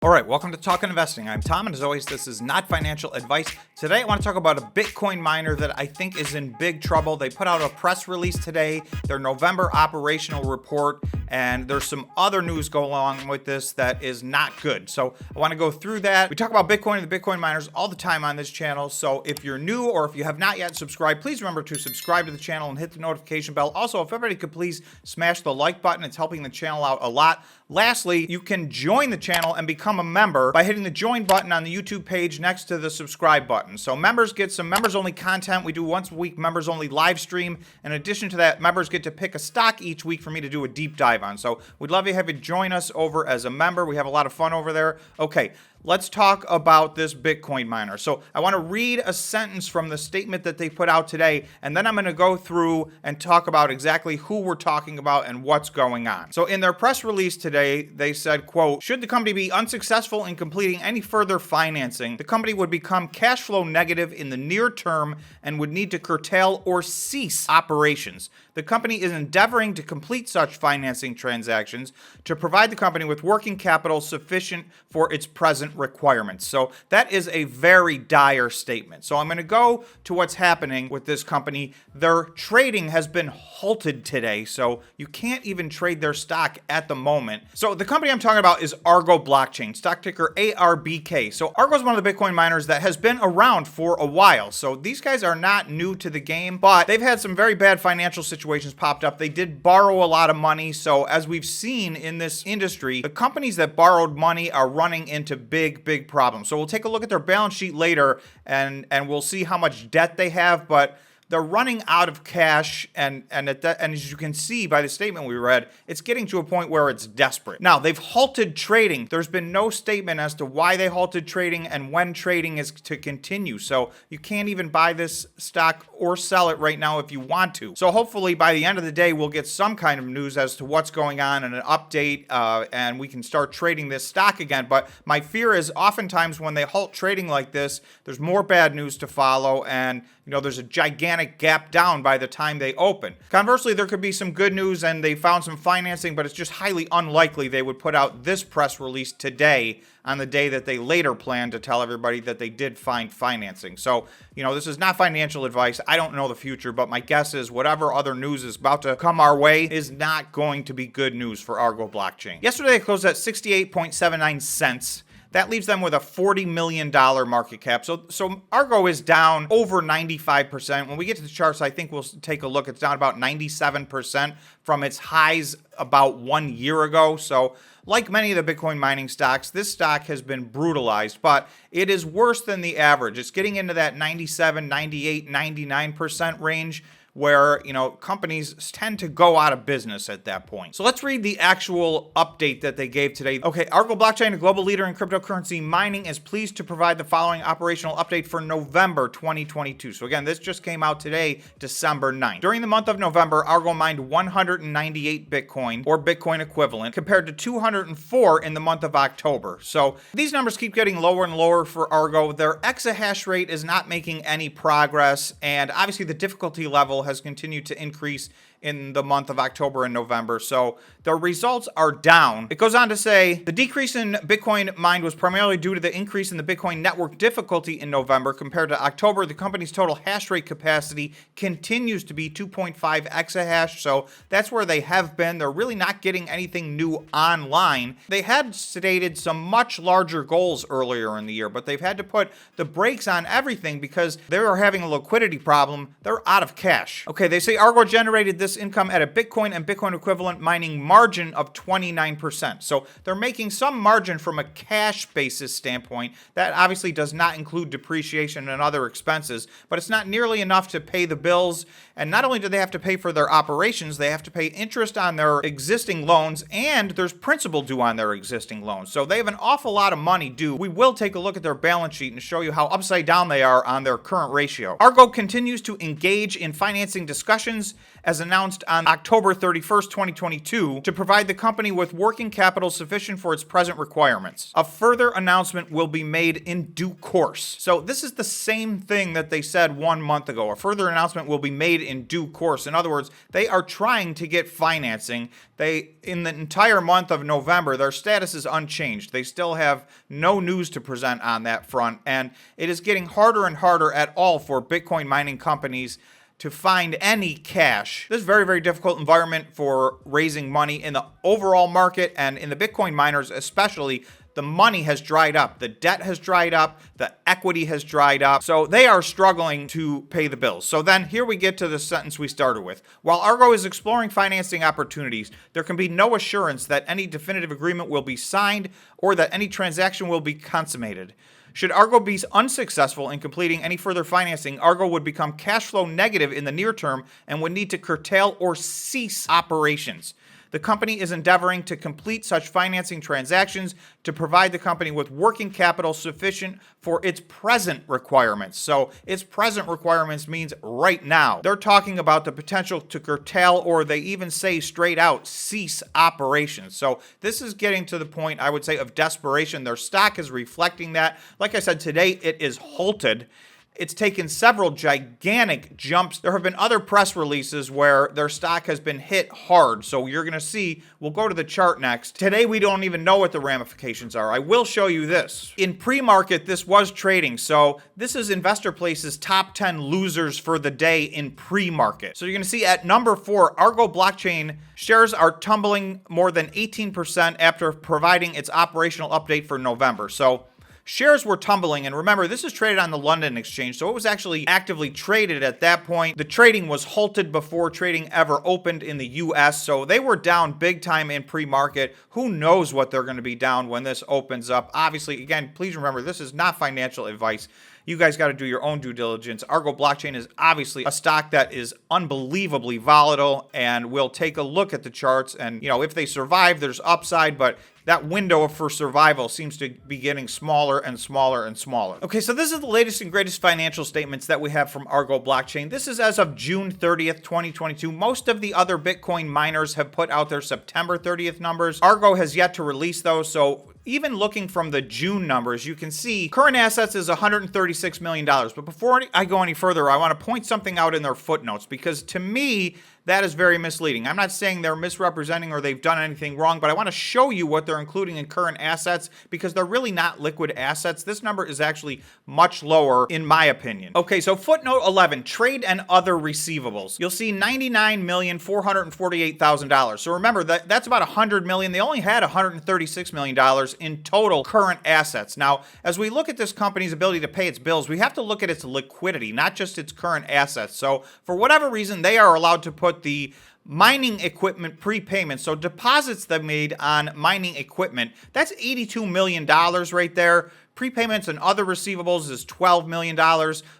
All right, welcome to Talkin' Investing. I'm Tom, and as always, this is not financial advice. Today, I want to talk about a Bitcoin miner that I think is in big trouble. They put out a press release today, their November operational report, and there's some other news go along with this that is not good. So I want to go through that. We talk about Bitcoin and the Bitcoin miners all the time on this channel. So if you're new or if you have not yet subscribed, please remember to subscribe to the channel and hit the notification bell. Also, if everybody could please smash the like button, it's helping the channel out a lot. Lastly, you can join the channel and become a member by hitting the join button on the YouTube page next to the subscribe button. So members get some members only content. We do once a week members only live stream. In addition to that, members get to pick a stock each week for me to do a deep dive on. So we'd love to have you join us over as a member. We have a lot of fun over there. Okay. Let's talk about this Bitcoin miner. So I want to read a sentence from the statement that they put out today, and then I'm going to go through and talk about exactly who we're talking about and what's going on. So in their press release today, they said, quote, should the company be unsuccessful in completing any further financing, the company would become cash flow negative in the near term and would need to curtail or cease operations. The company is endeavoring to complete such financing transactions to provide the company with working capital sufficient for its present requirements. So that is a very dire statement. So I'm going to go to what's happening with this company. Their trading has been halted today, so you can't even trade their stock at the moment. So the company I'm talking about is Argo Blockchain, stock ticker ARBK. So Argo is one of the Bitcoin miners that has been around for a while. So these guys are not new to the game, but they've had some very bad financial situations popped up. They did borrow a lot of money. So as we've seen in this industry, the companies that borrowed money are running into big problems. So we'll take a look at their balance sheet later and we'll see how much debt they have, but they're running out of cash, and as you can see by the statement we read, it's getting to a point where it's desperate. Now, they've halted trading. There's been no statement as to why they halted trading and when trading is to continue. So you can't even buy this stock or sell it right now if you want to. So hopefully by the end of the day, we'll get some kind of news as to what's going on and an update, and we can start trading this stock again. But my fear is oftentimes when they halt trading like this, there's more bad news to follow, and there's a gigantic gap down by the time they open. Conversely, there could be some good news and they found some financing, but it's just highly unlikely they would put out this press release today on the day that they later plan to tell everybody that they did find financing. So, this is not financial advice. I don't know the future, but my guess is whatever other news is about to come our way is not going to be good news for Argo Blockchain. Yesterday, they closed at 68.79 cents. That leaves them with a $40 million market cap. So Argo is down over 95%. When we get to the charts, I think we'll take a look. It's down about 97% from its highs about 1 year ago. So like many of the Bitcoin mining stocks, this stock has been brutalized, but it is worse than the average. It's getting into that 97, 98, 99% range, where, companies tend to go out of business at that point. So let's read the actual update that they gave today. Okay, Argo Blockchain, a global leader in cryptocurrency mining, is pleased to provide the following operational update for November 2022. So again, this just came out today, December 9th. During the month of November, Argo mined 198 Bitcoin, or Bitcoin equivalent, compared to 204 in the month of October. So these numbers keep getting lower and lower for Argo. Their exahash rate is not making any progress, and obviously the difficulty level has continued to increase in the month of October and November. So the results are down. It goes on to say the decrease in Bitcoin mined was primarily due to the increase in the Bitcoin network difficulty in November compared to October. The company's total hash rate capacity continues to be 2.5 exahash. So that's where they have been. They're really not getting anything new online. They had stated some much larger goals earlier in the year, but they've had to put the brakes on everything because they are having a liquidity problem. They're out of cash. Okay, they say Argo generated this income at a Bitcoin and Bitcoin equivalent mining margin of 29%. So they're making some margin from a cash basis standpoint. That obviously does not include depreciation and other expenses, but it's not nearly enough to pay the bills. And not only do they have to pay for their operations, they have to pay interest on their existing loans, and there's principal due on their existing loans. So they have an awful lot of money due. We will take a look at their balance sheet and show you how upside down they are on their current ratio. Argo continues to engage in financing discussions as announced announced on October 31st, 2022, to provide the company with working capital sufficient for its present requirements. A further announcement will be made in due course. So this is the same thing that they said 1 month ago. A further announcement will be made in due course. In other words, they are trying to get financing. In the entire month of November, their status is unchanged. They still have no news to present on that front, and it is getting harder and harder at all for Bitcoin mining companies to find any cash. This is a very, very difficult environment for raising money in the overall market, and in the Bitcoin miners especially. The money has dried up. The debt has dried up. The equity has dried up. So they are struggling to pay the bills. So then here we get to the sentence we started with. While Argo is exploring financing opportunities, there can be no assurance that any definitive agreement will be signed or that any transaction will be consummated. Should Argo be unsuccessful in completing any further financing, Argo would become cash flow negative in the near term and would need to curtail or cease operations. The company is endeavoring to complete such financing transactions to provide the company with working capital sufficient for its present requirements. So its present requirements means right now. They're talking about the potential to curtail, or they even say straight out, cease operations. So this is getting to the point, I would say, of desperation. Their stock is reflecting that. Like I said, today it is halted. It's taken several gigantic jumps. There have been other press releases where their stock has been hit hard. So you're going to see, we'll go to the chart next. Today, we don't even know what the ramifications are. I will show you this. In pre-market, this was trading. So this is InvestorPlace's top 10 losers for the day in pre-market. So you're going to see at number 4, Argo Blockchain shares are tumbling more than 18% after providing its operational update for November. So shares were tumbling, and remember, this is traded on the London exchange, so it was actually actively traded at that point. The trading was halted before trading ever opened in the US, so they were down big time in pre-market. Who knows what they're going to be down when this opens up? Obviously, again, please remember, this is not financial advice. You guys got to do your own due diligence. Argo Blockchain is obviously a stock that is unbelievably volatile, and we'll take a look at the charts. And, if they survive, there's upside, but that window for survival seems to be getting smaller and smaller and smaller. Okay, so this is the latest and greatest financial statements that we have from Argo Blockchain. This is as of June 30th, 2022. Most of the other Bitcoin miners have put out their September 30th numbers. Argo has yet to release those, so even looking from the June numbers, you can see current assets is $136 million. But before I go any further, I want to point something out in their footnotes, because to me, that is very misleading. I'm not saying they're misrepresenting or they've done anything wrong, but I want to show you what they're including in current assets, because they're really not liquid assets. This number is actually much lower, in my opinion. Okay, so footnote 11, trade and other receivables. You'll see $99,448,000. So remember, that's about $100 million. They only had $136 million in total current assets. Now, as we look at this company's ability to pay its bills, we have to look at its liquidity, not just its current assets. So for whatever reason, they are allowed to put the mining equipment prepayment, so deposits they made on mining equipment, that's $82 million right there. Prepayments and other receivables is $12 million.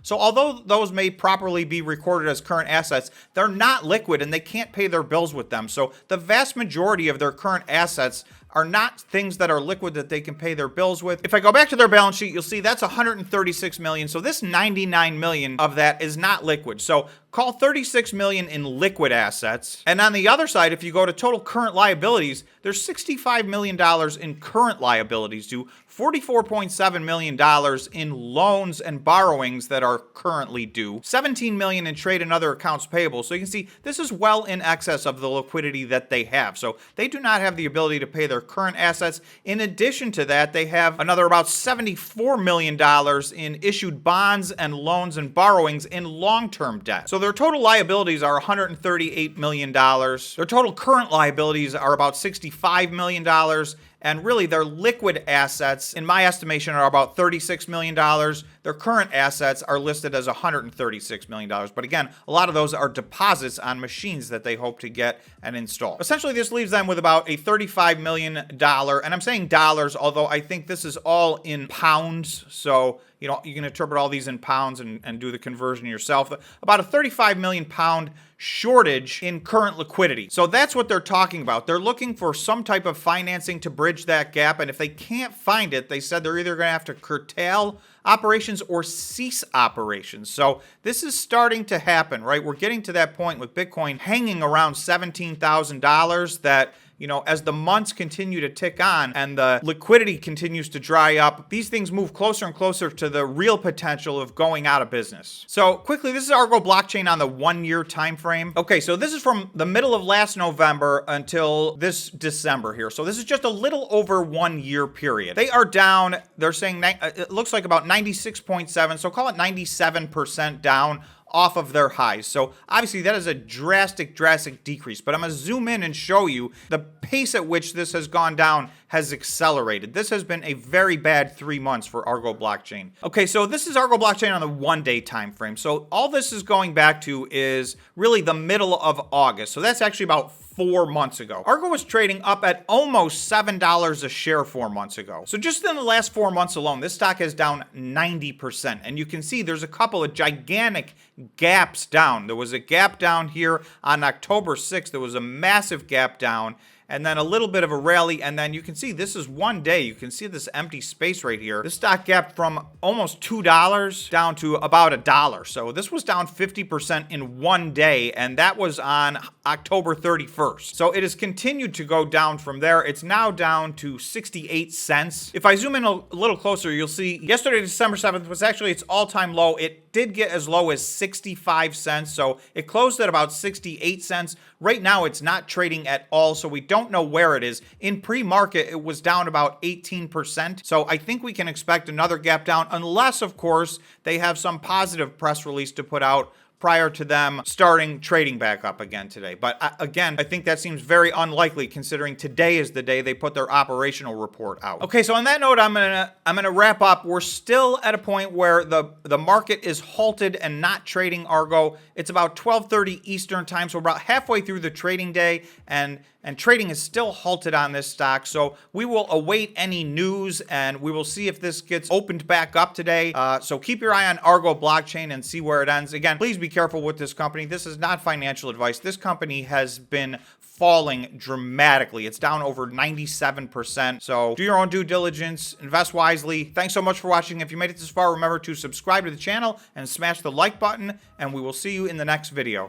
So although those may properly be recorded as current assets, they're not liquid and they can't pay their bills with them. So the vast majority of their current assets are not things that are liquid that they can pay their bills with. If I go back to their balance sheet, you'll see that's $136 million. So this $99 million of that is not liquid. So call $36 million in liquid assets. And on the other side, if you go to total current liabilities, there's $65 million in current liabilities due, $44.7 million in loans and borrowings that are currently due, $17 million in trade and other accounts payable. So you can see this is well in excess of the liquidity that they have. So they do not have the ability to pay their current assets. In addition to that, they have another about $74 million in issued bonds and loans and borrowings in long-term debt. So their total liabilities are $138 million. Their total current liabilities are about $65 million. And really, their liquid assets, in my estimation, are about $36 million. Their current assets are listed as $136 million. But again, a lot of those are deposits on machines that they hope to get and install. Essentially, this leaves them with about a $35 million, and I'm saying dollars, although I think this is all in pounds. So, you can interpret all these in pounds and do the conversion yourself. About a 35 million pound shortage in current liquidity. So that's what they're talking about. They're looking for some type of financing to bridge that gap. And if they can't find it, they said they're either going to have to curtail operations or cease operations. So this is starting to happen, right? We're getting to that point with Bitcoin hanging around $17,000 that, you know, as the months continue to tick on and the liquidity continues to dry up, these things move closer and closer to the real potential of going out of business. So quickly, this is Argo blockchain on the 1-year time frame. Okay, so this is from the middle of last November until this December here. So this is just a little over 1 year period. They are down, they're saying it looks like about 96.7, so call it 97% down off of their highs. So obviously that is a drastic decrease, but I'm gonna zoom in and show you the pace at which this has gone down has accelerated. This has been a very bad 3 months for Argo blockchain. Okay, so this is Argo blockchain on the 1-day time frame. So all this is going back to is really the middle of August. So that's actually about 4 months ago. Argo was trading up at almost $7 a share 4 months ago. So just in the last 4 months alone, this stock is down 90%. And you can see there's a couple of gigantic gaps down. There was a gap down here on October 6th. There was a massive gap down, and then a little bit of a rally, and then you can see this is 1 day. You can see this empty space right here. This stock gapped from almost $2 down to about $1. So this was down 50% in 1 day, and that was on October 31st. So it has continued to go down from there. It's now down to 68 cents. If I zoom in a little closer, you'll see yesterday, December 7th, was actually its all-time low. It did get as low as 65 cents, so it closed at about 68 cents. Right now, it's not trading at all, so we don't know where it is. In pre-market, it was down about 18%, so I think we can expect another gap down, unless, of course, they have some positive press release to put out prior to them starting trading back up again today. But again, I think that seems very unlikely considering today is the day they put their operational report out. Okay, so on that note, I'm gonna wrap up. We're still at a point where the market is halted and not trading Argo. It's about 12:30 Eastern time, so we're about halfway through the trading day, and trading is still halted on this stock. So we will await any news, and we will see if this gets opened back up today. So keep your eye on Argo blockchain and see where it ends. Again, please be careful with this company. This is not financial advice. This company has been falling dramatically. It's down over 97%. So do your own due diligence, invest wisely. Thanks so much for watching. If you made it this far, remember to subscribe to the channel and smash the like button, and we will see you in the next video.